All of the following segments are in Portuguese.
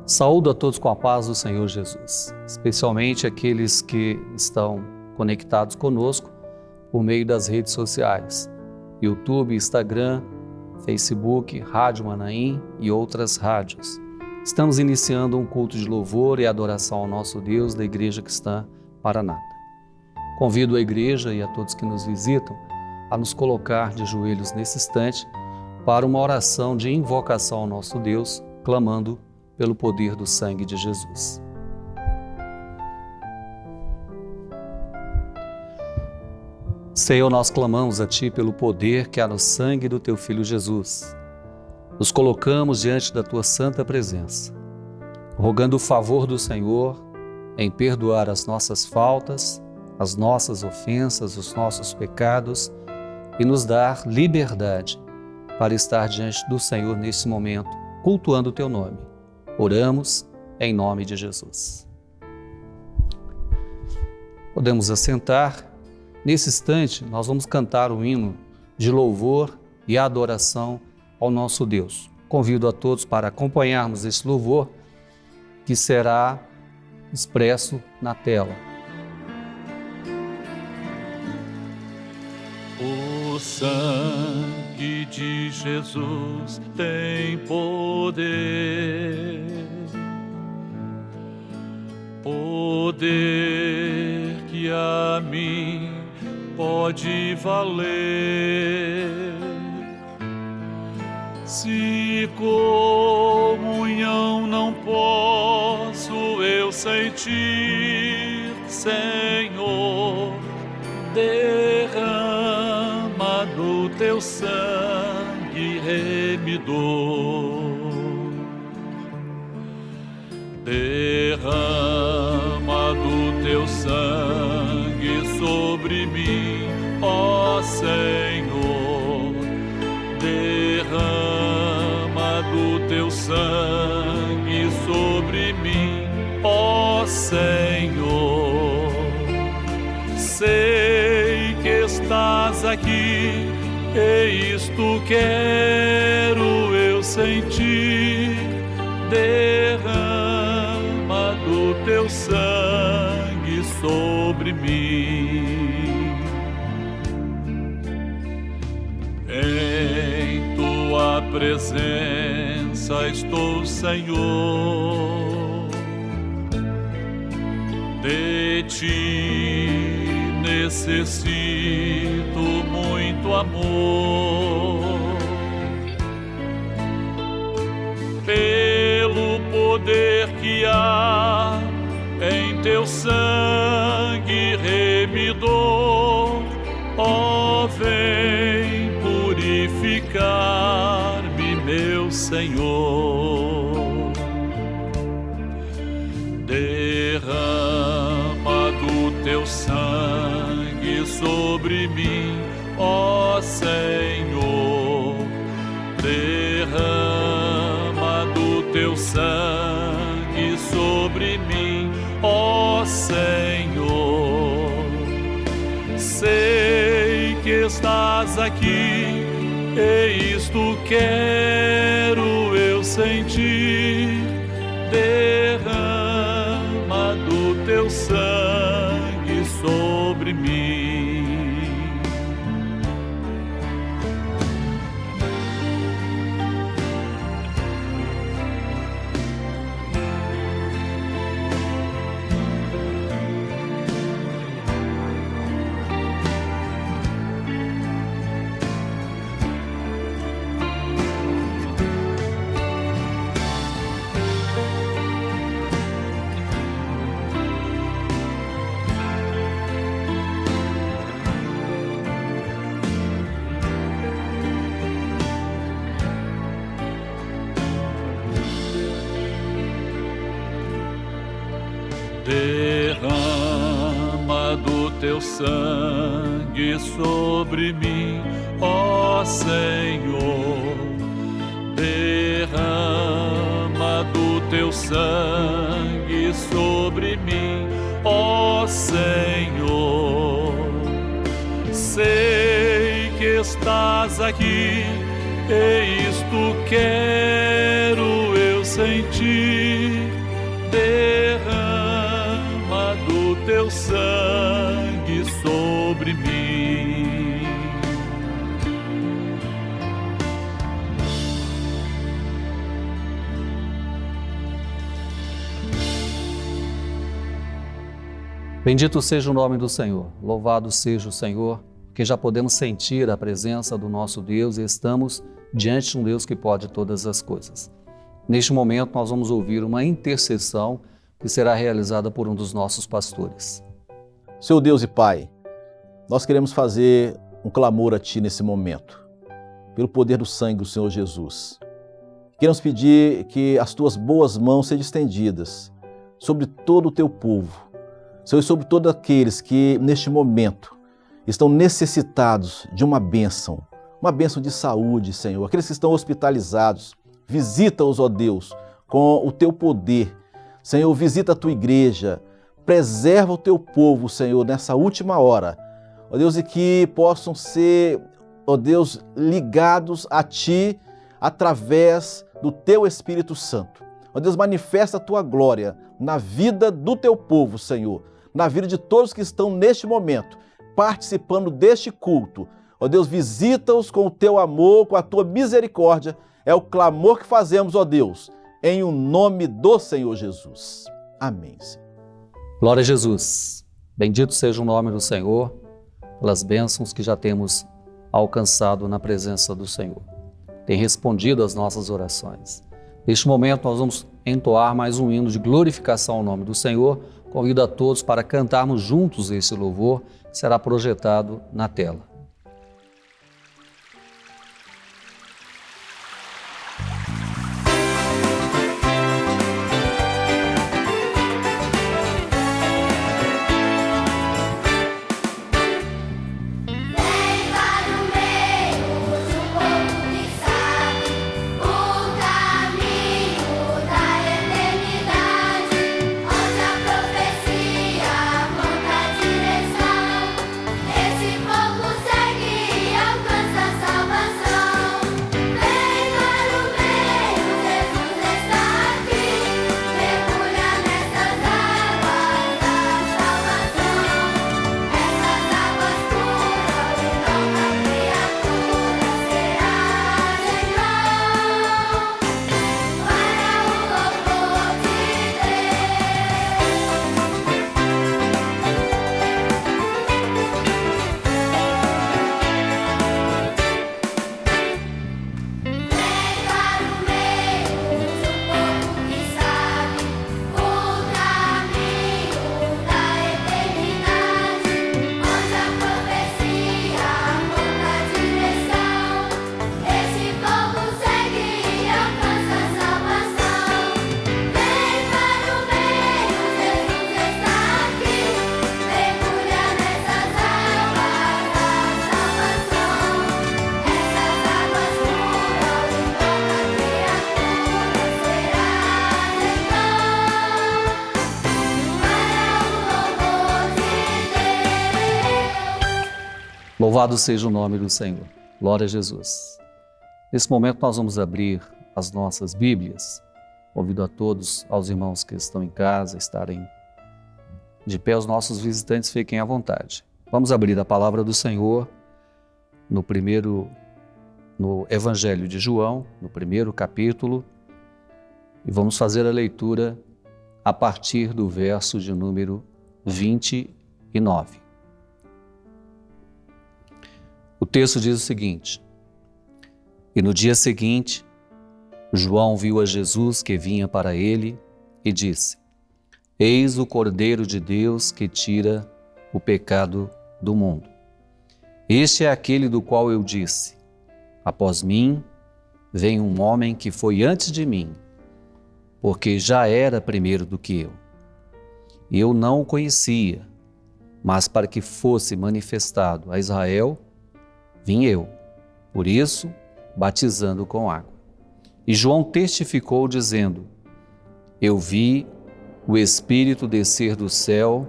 Saúdo a todos com a paz do Senhor Jesus, especialmente aqueles que estão conectados conosco por meio das redes sociais, YouTube, Instagram, Facebook, Rádio Manaim e outras rádios. Estamos iniciando um culto de louvor e adoração ao nosso Deus da Igreja Cristã Maranata. Convido a igreja e a todos que nos visitam a nos colocar de joelhos nesse instante para uma oração de invocação ao nosso Deus, clamando pelo poder do sangue de Jesus. Senhor, nós clamamos a Ti pelo poder que há no sangue do Teu Filho Jesus. Nos colocamos diante da Tua santa presença, rogando o favor do Senhor em perdoar as nossas faltas, as nossas ofensas, os nossos pecados e nos dar liberdade para estar diante do Senhor nesse momento, cultuando o Teu nome. Oramos em nome de Jesus. Podemos assentar. Nesse instante, nós vamos cantar um hino de louvor e adoração ao nosso Deus. Convido a todos para acompanharmos esse louvor que será expresso na tela. O sangue de Jesus tem poder, poder que a mim pode valer. Se comunhão não posso eu sentir, Senhor, derrama do Teu sangue remidor. Derrama do Teu sangue sobre mim, ó Senhor. Derrama do Teu sangue sobre mim, ó Senhor. Sei que estás aqui, e isto quero eu sentir. Derrama do Teu sangue sobre mim. Em Tua presença estou, Senhor. De Ti necessito muito amor. Pelo poder que há em Teu sangue remidor, ó, vem purificar-me, meu Senhor. Derrama do Teu sangue sobre mim, ó Senhor. Derrama do Teu sangue sobre mim, ó Senhor. Sei que estás aqui, e isto quero eu sentir. Derrama do Teu sangue sobre mim. Derrama do Teu sangue sobre mim, ó Senhor. Derrama do Teu sangue sobre mim, ó Senhor. Sei que estás aqui, e isto quero eu sentir. sobre mim. Bendito seja o nome do Senhor, louvado seja o Senhor, que já podemos sentir a presença do nosso Deus e estamos diante de um Deus que pode todas as coisas. Neste momento nós vamos ouvir uma intercessão que será realizada por um dos nossos pastores. Senhor Deus e Pai, nós queremos fazer um clamor a Ti nesse momento, pelo poder do sangue do Senhor Jesus. Queremos pedir que as Tuas boas mãos sejam estendidas sobre todo o Teu povo, Senhor, e sobre todos aqueles que neste momento estão necessitados de uma bênção de saúde, Senhor. Aqueles que estão hospitalizados, visita-os, ó Deus, com o Teu poder. Senhor, visita a Tua igreja, preserva o Teu povo, Senhor, nessa última hora. Ó Deus, e que possam ser, ó Deus, ligados a Ti através do Teu Espírito Santo. Ó Deus, manifesta a Tua glória na vida do Teu povo, Senhor, na vida de todos que estão neste momento participando deste culto. Ó Deus, visita-os com o Teu amor, com a Tua misericórdia. É o clamor que fazemos, ó Deus, em o nome do Senhor Jesus. Amém, Senhor. Glória a Jesus. Bendito seja o nome do Senhor, pelas bênçãos que já temos alcançado na presença do Senhor. Tem respondido às nossas orações. Neste momento nós vamos entoar mais um hino de glorificação ao nome do Senhor. Convido a todos para cantarmos juntos esse louvor, que será projetado na tela. Louvado seja o nome do Senhor. Glória a Jesus. Nesse momento nós vamos abrir as nossas Bíblias. Convido a todos, aos irmãos que estão em casa, estarem de pé, os nossos visitantes fiquem à vontade. Vamos abrir a palavra do Senhor no Evangelho de João, no primeiro capítulo, e vamos fazer a leitura a partir do verso de número 29. O texto diz o seguinte: E no dia seguinte, João viu a Jesus que vinha para ele e disse: Eis o Cordeiro de Deus que tira o pecado do mundo. Este é aquele do qual eu disse: Após mim vem um homem que foi antes de mim, porque já era primeiro do que eu. Eu não o conhecia, mas para que fosse manifestado a Israel, vim eu, por isso, batizando com água. E João testificou, dizendo: Eu vi o Espírito descer do céu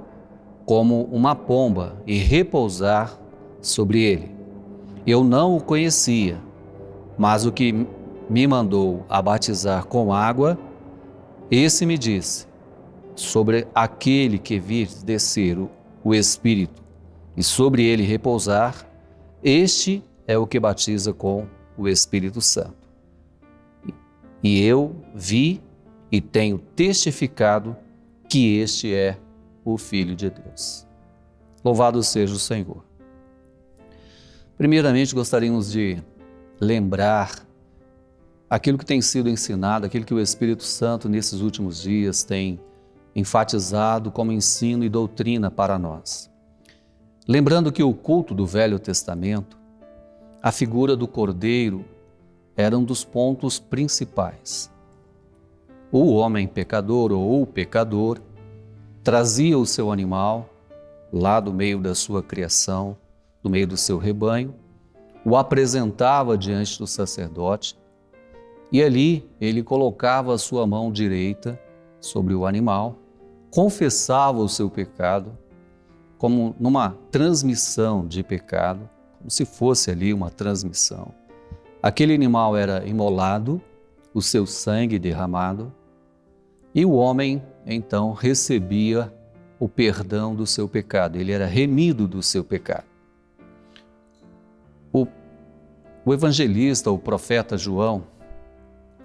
como uma pomba e repousar sobre ele. Eu não o conhecia, mas o que me mandou a batizar com água, esse me disse: Sobre aquele que vir descer o Espírito, e sobre ele repousar, este é o que batiza com o Espírito Santo. E eu vi e tenho testificado que este é o Filho de Deus. Louvado seja o Senhor. Primeiramente, gostaríamos de lembrar aquilo que tem sido ensinado, aquilo que o Espírito Santo nesses últimos dias tem enfatizado como ensino e doutrina para nós. Lembrando que o culto do Velho Testamento, a figura do Cordeiro era um dos pontos principais. O homem pecador ou o pecador trazia o seu animal lá do meio da sua criação, do meio do seu rebanho, o apresentava diante do sacerdote e ali ele colocava a sua mão direita sobre o animal, confessava o seu pecado, como numa transmissão de pecado, como se fosse ali uma transmissão. Aquele animal era imolado, o seu sangue derramado, e o homem, então, recebia o perdão do seu pecado, ele era remido do seu pecado. O evangelista, o profeta João,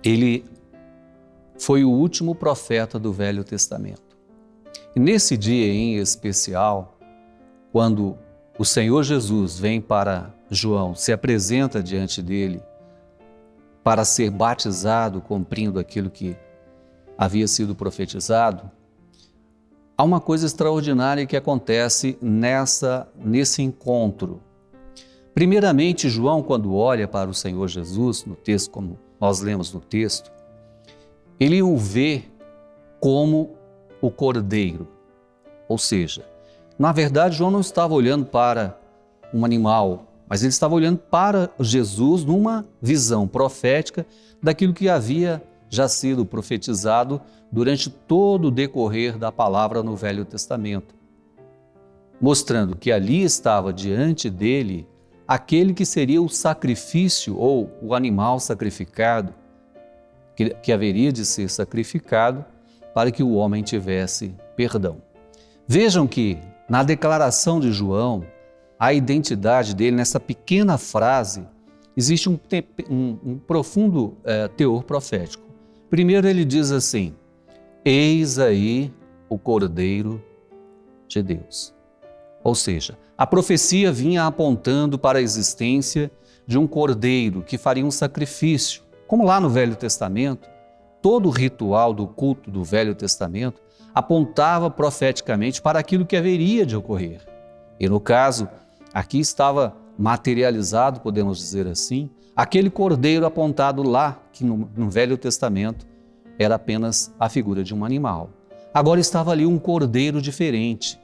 ele foi o último profeta do Velho Testamento. E nesse dia em especial, quando o Senhor Jesus vem para João, se apresenta diante dele para ser batizado, cumprindo aquilo que havia sido profetizado, há uma coisa extraordinária que acontece nesse encontro. Primeiramente, João, quando olha para o Senhor Jesus, no texto, como nós lemos no texto, ele o vê como o Cordeiro, ou seja, na verdade, João não estava olhando para um animal, mas ele estava olhando para Jesus numa visão profética daquilo que havia já sido profetizado durante todo o decorrer da palavra no Velho Testamento, mostrando que ali estava diante dele aquele que seria o sacrifício ou o animal sacrificado, que haveria de ser sacrificado para que o homem tivesse perdão. Vejam que na declaração de João, a identidade dele, nessa pequena frase, existe um profundo teor profético. Primeiro ele diz assim: eis aí o Cordeiro de Deus. Ou seja, a profecia vinha apontando para a existência de um cordeiro que faria um sacrifício. Como lá no Velho Testamento, todo o ritual do culto do Velho Testamento apontava profeticamente para aquilo que haveria de ocorrer. E no caso, aqui estava materializado, podemos dizer assim, aquele cordeiro apontado lá, que no Velho Testamento era apenas a figura de um animal. Agora estava ali um cordeiro diferente.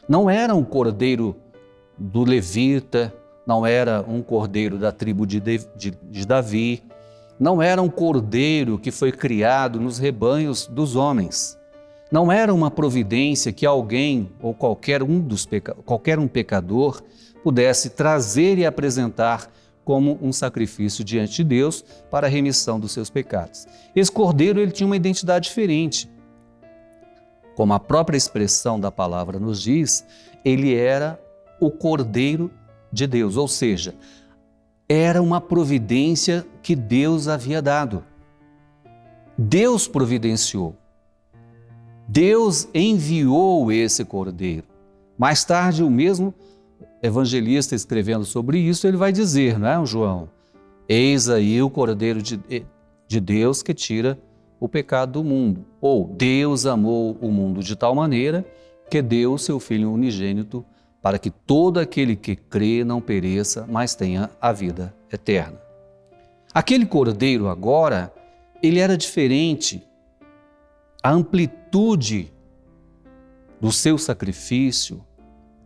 Não era um cordeiro do levita, não era um cordeiro da tribo de Davi, não era um cordeiro que foi criado nos rebanhos dos homens. Não era uma providência que alguém ou qualquer um pecador pudesse trazer e apresentar como um sacrifício diante de Deus para a remissão dos seus pecados. Esse cordeiro ele tinha uma identidade diferente. Como a própria expressão da palavra nos diz, ele era o Cordeiro de Deus, ou seja, era uma providência que Deus havia dado. Deus providenciou. Deus enviou esse Cordeiro. Mais tarde, o mesmo evangelista escrevendo sobre isso, ele vai dizer, não é, João? Eis aí o Cordeiro de Deus que tira o pecado do mundo. Ou Deus amou o mundo de tal maneira que deu o seu Filho unigênito para que todo aquele que crê não pereça, mas tenha a vida eterna. Aquele Cordeiro agora, ele era diferente. A amplitude do seu sacrifício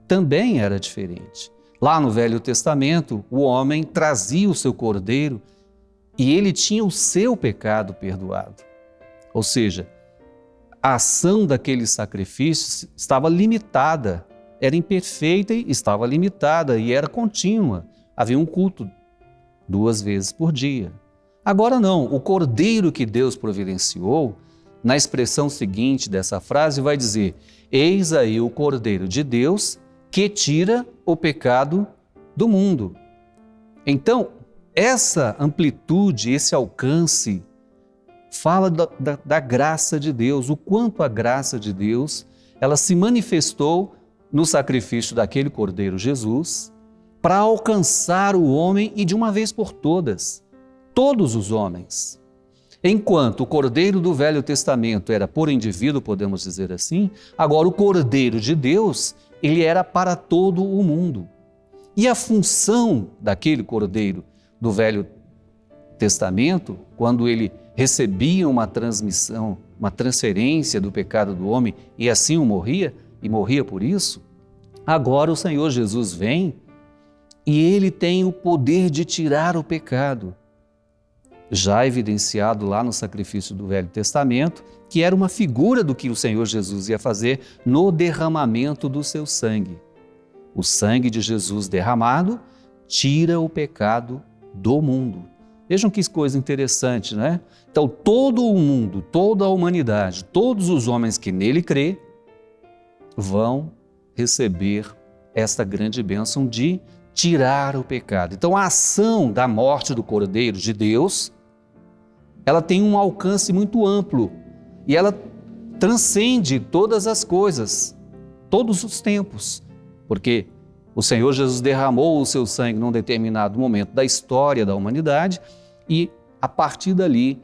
também era diferente. Lá no Velho Testamento, o homem trazia o seu cordeiro e ele tinha o seu pecado perdoado. Ou seja, a ação daquele sacrifício estava limitada, era imperfeita e estava limitada e era contínua. Havia um culto 2 vezes por dia. Agora não, o cordeiro que Deus providenciou, na expressão seguinte dessa frase, vai dizer: eis aí o Cordeiro de Deus que tira o pecado do mundo. Então, essa amplitude, esse alcance, fala da graça de Deus, o quanto a graça de Deus ela se manifestou no sacrifício daquele Cordeiro Jesus para alcançar o homem e de uma vez por todas, todos os homens. Enquanto o Cordeiro do Velho Testamento era por indivíduo, podemos dizer assim, agora o Cordeiro de Deus, ele era para todo o mundo. E a função daquele Cordeiro do Velho Testamento, quando ele recebia uma transmissão, uma transferência do pecado do homem e assim o morria, e morria por isso, agora o Senhor Jesus vem e ele tem o poder de tirar o pecado, já evidenciado lá no sacrifício do Velho Testamento, que era uma figura do que o Senhor Jesus ia fazer no derramamento do seu sangue. O sangue de Jesus derramado tira o pecado do mundo. Vejam que coisa interessante, né? Então, todo o mundo, toda a humanidade, todos os homens que nele crê, vão receber esta grande bênção de tirar o pecado. Então, a ação da morte do Cordeiro de Deus, ela tem um alcance muito amplo e ela transcende todas as coisas, todos os tempos, porque o Senhor Jesus derramou o seu sangue num determinado momento da história da humanidade e, a partir dali,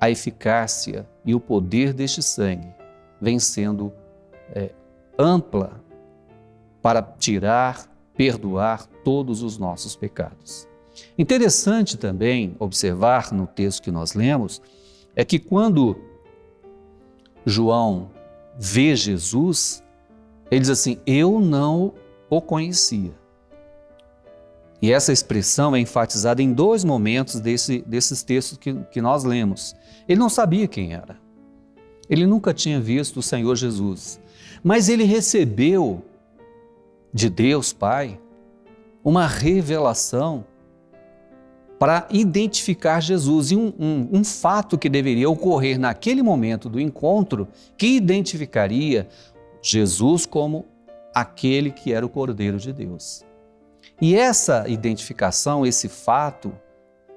a eficácia e o poder deste sangue vem sendo ampla para tirar, perdoar todos os nossos pecados. Interessante também observar no texto que nós lemos é que quando João vê Jesus, ele diz assim: eu não o conhecia. E essa expressão é enfatizada em dois momentos desses textos que nós lemos. Ele não sabia quem era. Ele nunca tinha visto o Senhor Jesus. Mas ele recebeu de Deus Pai uma revelação para identificar Jesus. E um fato que deveria ocorrer naquele momento do encontro, que identificaria Jesus como aquele que era o Cordeiro de Deus. E essa identificação, esse fato,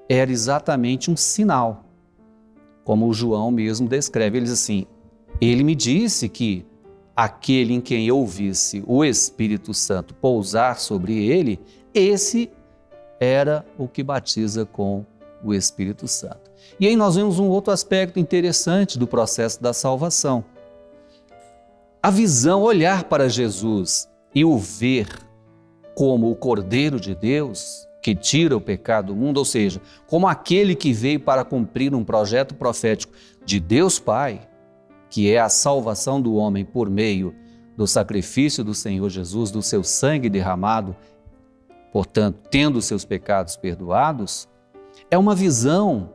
era exatamente um sinal, como o João mesmo descreve. Ele diz assim: ele me disse que aquele em quem eu visse o Espírito Santo pousar sobre ele, esse era o que batiza com o Espírito Santo. E aí nós vemos um outro aspecto interessante do processo da salvação. A visão, olhar para Jesus e o ver como o Cordeiro de Deus que tira o pecado do mundo, ou seja, como aquele que veio para cumprir um projeto profético de Deus Pai, que é a salvação do homem por meio do sacrifício do Senhor Jesus, do seu sangue derramado, portanto, tendo seus pecados perdoados, é uma visão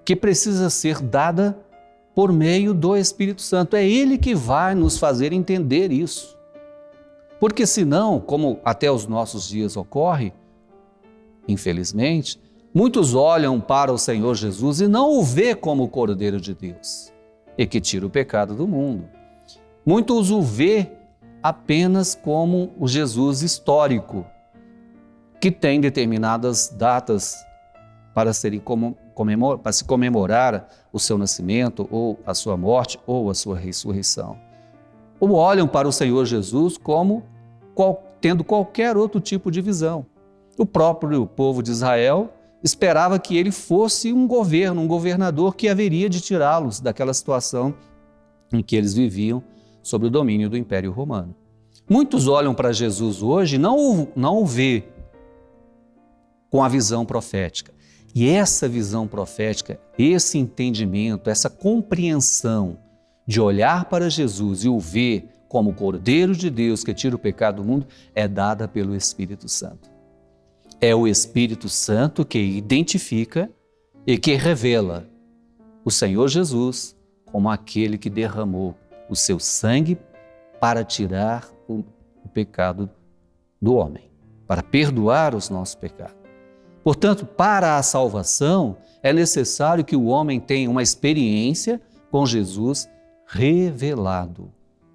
que precisa ser dada por meio do Espírito Santo. É Ele que vai nos fazer entender isso. Porque senão, como até os nossos dias ocorre, infelizmente, muitos olham para o Senhor Jesus e não o vê como o Cordeiro de Deus e que tira o pecado do mundo. Muitos o vê apenas como o Jesus histórico, que tem determinadas datas para se comemorar o seu nascimento, ou a sua morte, ou a sua ressurreição. Ou olham para o Senhor Jesus como tendo qualquer outro tipo de visão. O próprio povo de Israel esperava que ele fosse um governador que haveria de tirá-los daquela situação em que eles viviam sob o domínio do Império Romano. Muitos olham para Jesus hoje e não o vê com a visão profética. E essa visão profética, esse entendimento, essa compreensão de olhar para Jesus e o ver como o Cordeiro de Deus que tira o pecado do mundo, é dada pelo Espírito Santo. É o Espírito Santo que identifica e que revela o Senhor Jesus como aquele que derramou o seu sangue para tirar o pecado do homem, para perdoar os nossos pecados. Portanto, para a salvação, é necessário que o homem tenha uma experiência com Jesus revelado.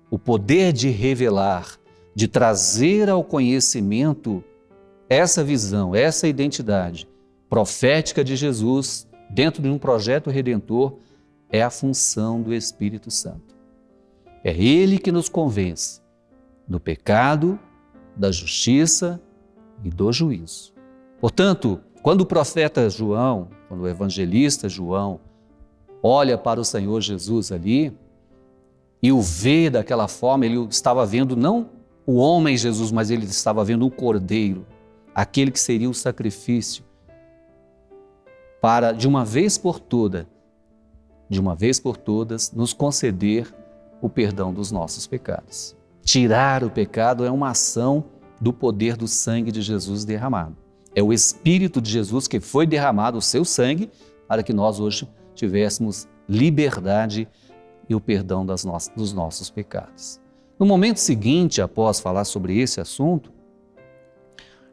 O poder de revelar de trazer ao conhecimento essa visão, essa identidade profética de Jesus dentro de um projeto redentor, é a função do Espírito Santo. É Ele que nos convence do pecado, da justiça e do juízo. Portanto, quando o profeta João, quando o evangelista João olha para o Senhor Jesus ali e o vê daquela forma, ele estava vendo não o homem Jesus, mas ele estava vendo um cordeiro, aquele que seria o sacrifício para, de uma vez por todas, nos conceder o perdão dos nossos pecados. Tirar o pecado é uma ação do poder do sangue de Jesus derramado. É o Espírito de Jesus que foi derramado, o seu sangue, para que nós hoje tivéssemos liberdade e o perdão dos nossos pecados. No momento seguinte, após falar sobre esse assunto,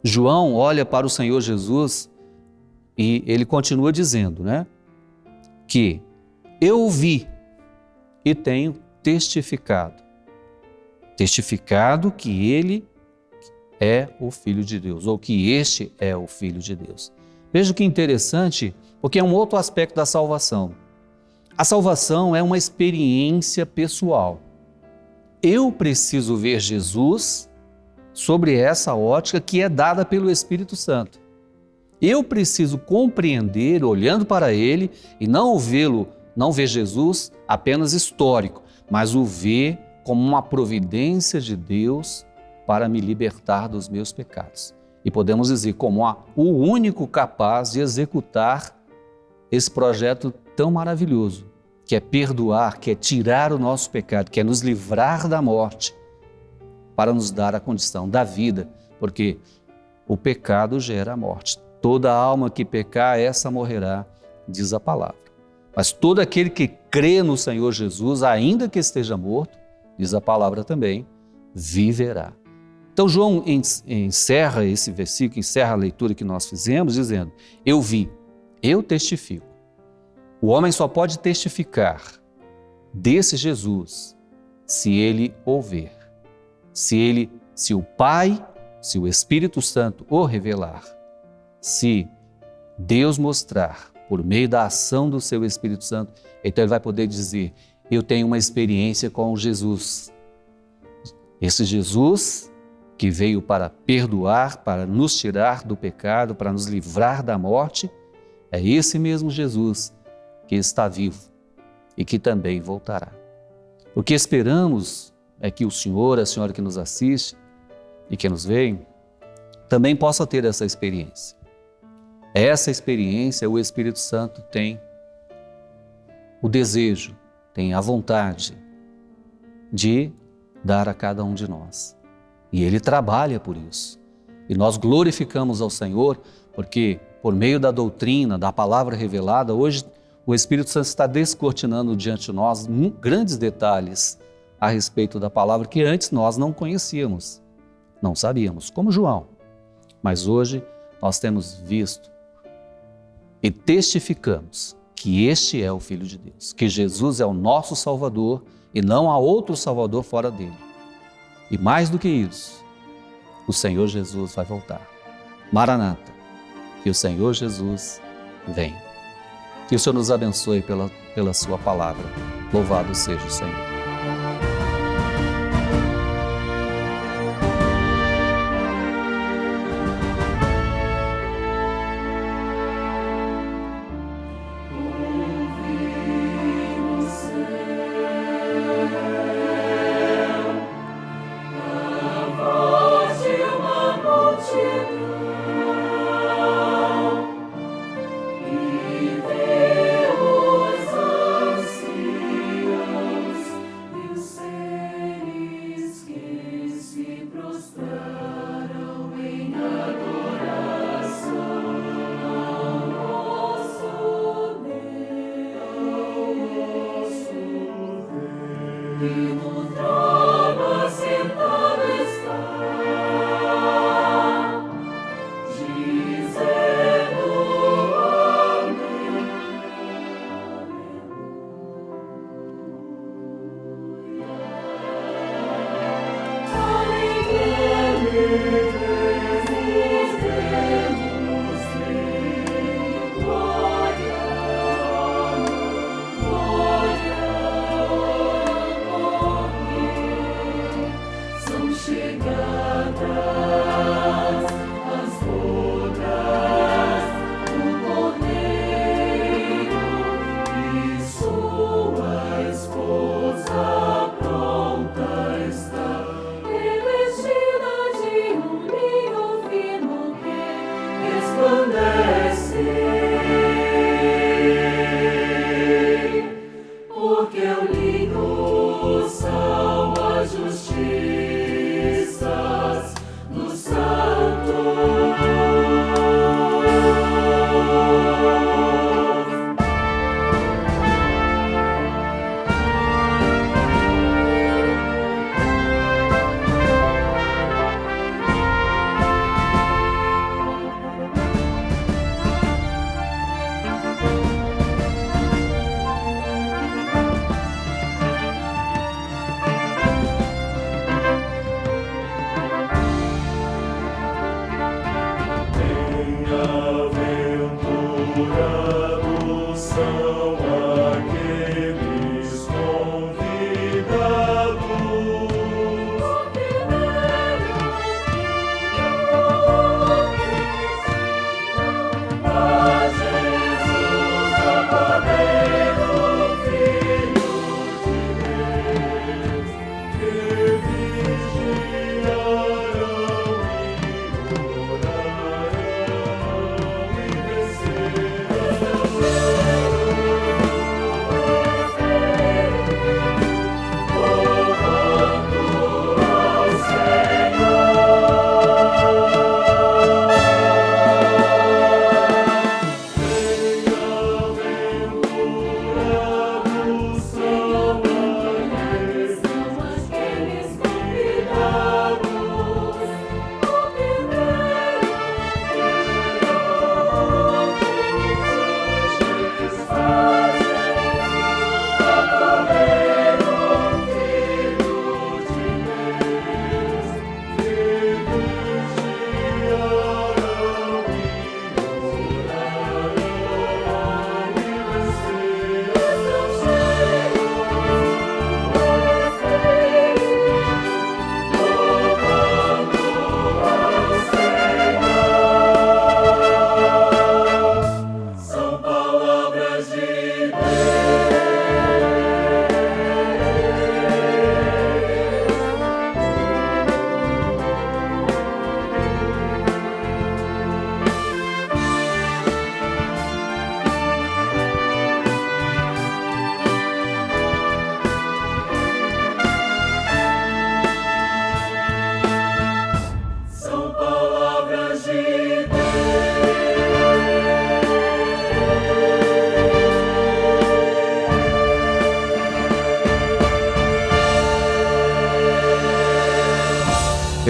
João olha para o Senhor Jesus e ele continua dizendo, que eu vi e tenho testificado que ele é o Filho de Deus, ou que este é o Filho de Deus. Veja que interessante, porque é um outro aspecto da salvação. A salvação é uma experiência pessoal. Eu preciso ver Jesus sobre essa ótica que é dada pelo Espírito Santo. Eu preciso compreender, olhando para Ele, e não ver Jesus apenas histórico, mas o ver como uma providência de Deus para me libertar dos meus pecados. E podemos dizer como o único capaz de executar esse projeto tão maravilhoso, que é perdoar, que é tirar o nosso pecado, que é nos livrar da morte, para nos dar a condição da vida, porque o pecado gera a morte. Toda alma que pecar, essa morrerá, diz a palavra. Mas todo aquele que crê no Senhor Jesus, ainda que esteja morto, diz a palavra também, viverá. Então João encerra esse versículo, encerra a leitura que nós fizemos, dizendo, eu vi, eu testifico. O homem só pode testificar desse Jesus se ele o ver, se o Pai, se o Espírito Santo o revelar, se Deus mostrar por meio da ação do seu Espírito Santo, então ele vai poder dizer, eu tenho uma experiência com Jesus. Esse Jesus que veio para perdoar, para nos tirar do pecado, para nos livrar da morte, é esse mesmo Jesus que está vivo e que também voltará. O que esperamos é que o Senhor, a senhora que nos assiste e que nos vê, também possa ter essa experiência. Essa experiência o Espírito Santo tem o desejo, tem a vontade de dar a cada um de nós. E Ele trabalha por isso. E nós glorificamos ao Senhor porque, por meio da doutrina, da palavra revelada, hoje o Espírito Santo está descortinando diante de nós grandes detalhes a respeito da palavra que antes nós não conhecíamos, não sabíamos, como João. Mas hoje nós temos visto e testificamos que este é o Filho de Deus, que Jesus é o nosso Salvador e não há outro Salvador fora dele. E mais do que isso, o Senhor Jesus vai voltar. Maranata, que o Senhor Jesus venha. Que o Senhor nos abençoe pela sua palavra. Louvado seja o Senhor.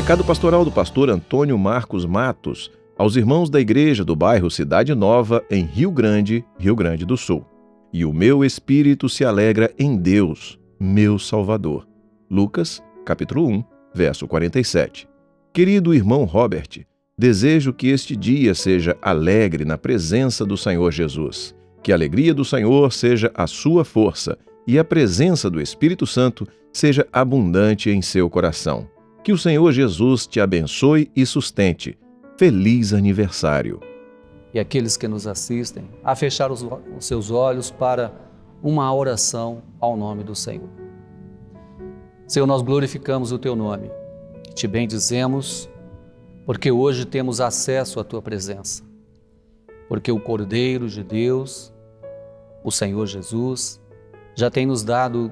Recado pastoral do pastor Antônio Marcos Matos aos irmãos da igreja do bairro Cidade Nova, em Rio Grande do Sul. E o meu espírito se alegra em Deus, meu Salvador. Lucas, capítulo 1, verso 47. Querido irmão Robert, desejo que este dia seja alegre na presença do Senhor Jesus. Que a alegria do Senhor seja a sua força e a presença do Espírito Santo seja abundante em seu coração. Que o Senhor Jesus te abençoe e sustente. Feliz aniversário! E aqueles que nos assistem, a fechar os seus olhos para uma oração ao nome do Senhor. Senhor, nós glorificamos o Teu nome, te bendizemos, porque hoje temos acesso à Tua presença, porque o Cordeiro de Deus, o Senhor Jesus, já tem nos dado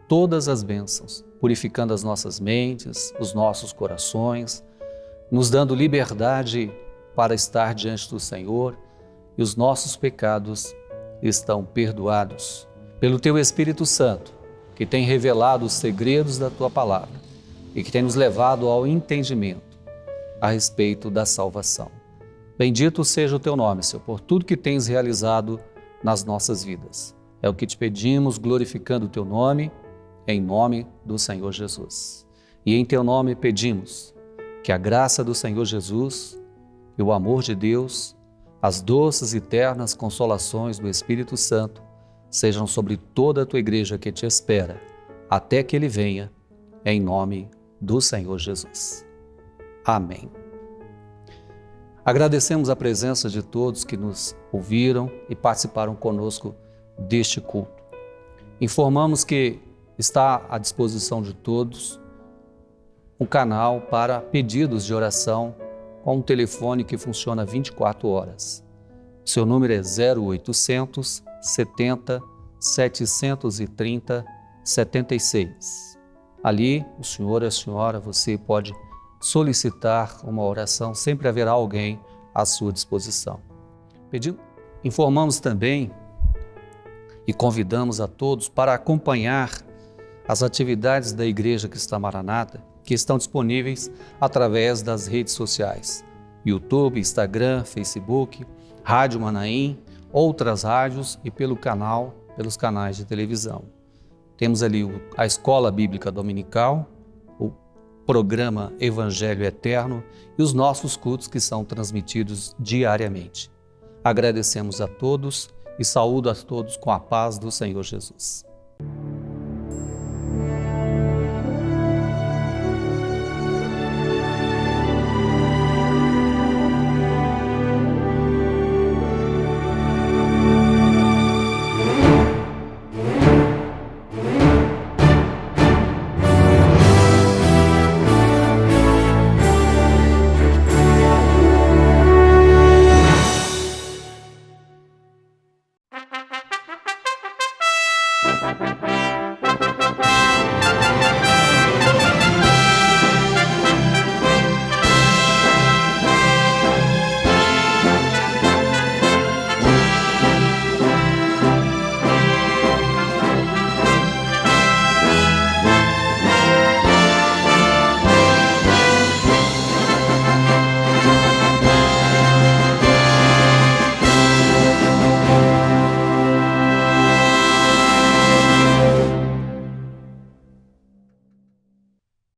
todas as bênçãos, purificando as nossas mentes, os nossos corações, nos dando liberdade para estar diante do Senhor, e os nossos pecados estão perdoados pelo Teu Espírito Santo, que tem revelado os segredos da Tua palavra e que tem nos levado ao entendimento a respeito da salvação. Bendito seja o Teu nome, Senhor, por tudo que tens realizado nas nossas vidas. É o que te pedimos, glorificando o Teu nome, em nome do Senhor Jesus. E em Teu nome pedimos que a graça do Senhor Jesus e o amor de Deus, as doces e ternas consolações do Espírito Santo sejam sobre toda a Tua igreja que te espera, até que Ele venha, em nome do Senhor Jesus. Amém. Agradecemos a presença de todos que nos ouviram e participaram conosco deste culto. Informamos que está à disposição de todos um canal para pedidos de oração com um telefone que funciona 24 horas. Seu número é 0800 70 730 76. Ali, o senhor e a senhora, você pode solicitar uma oração, sempre haverá alguém à sua disposição. Informamos também e convidamos a todos para acompanhar as atividades da Igreja Cristã Maranata, que estão disponíveis através das redes sociais, YouTube, Instagram, Facebook, Rádio Manaim, outras rádios e pelos canais de televisão. Temos ali a Escola Bíblica Dominical, o programa Evangelho Eterno e os nossos cultos que são transmitidos diariamente. Agradecemos a todos e saúdo a todos com a paz do Senhor Jesus.